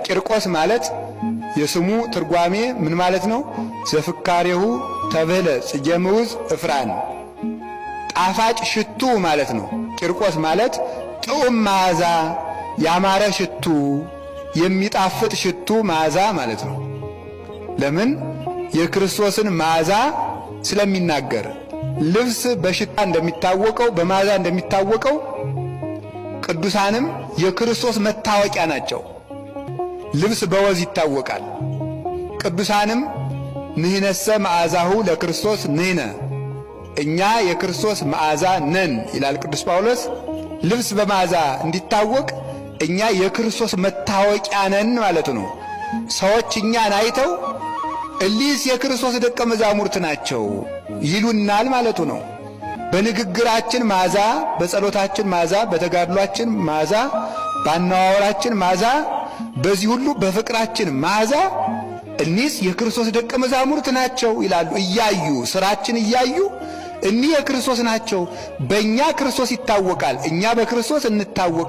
ቂርቆስ ማለት የስሙ ትርጓሜ ምን ማለት ነው? ዘፍካሬሁ ተብህለ ጽጌ ምዑዝ እፍራን ጣፋጭ ሽቱ ማለት ነው። ቂርቆስ ማለት ጥዑም መዓዛ፣ ያማረ ሽቱ፣ የሚጣፍጥ ሽቱ መዓዛ ማለት ነው። ለምን? የክርስቶስን መዓዛ ስለሚናገር። ልብስ በሽታ እንደሚታወቀው በመዓዛ እንደሚታወቀው ቅዱሳንም የክርስቶስ መታወቂያ ናቸው። ልብስ በወዝ ይታወቃል። ቅዱሳንም ንሕነሰ መዓዛሁ ለክርስቶስ ንሕነ እኛ የክርስቶስ መዓዛ ነን ይላል ቅዱስ ጳውሎስ። ልብስ በመዓዛ እንዲታወቅ እኛ የክርስቶስ መታወቂያ ነን ማለት ነው። ሰዎች እኛን አይተው እሊስ የክርስቶስ ደቀ መዛሙርት ናቸው ይሉናል ማለቱ ነው። በንግግራችን መዓዛ፣ በጸሎታችን መዓዛ፣ በተጋድሏችን መዓዛ፣ ባነዋወራችን መዓዛ፣ በዚህ ሁሉ በፍቅራችን መዓዛ እኒስ የክርስቶስ ደቀ መዛሙርት ናቸው ይላሉ። እያዩ ስራችን እያዩ እኒህ የክርስቶስ ናቸው። በእኛ ክርስቶስ ይታወቃል፣ እኛ በክርስቶስ እንታወቃል።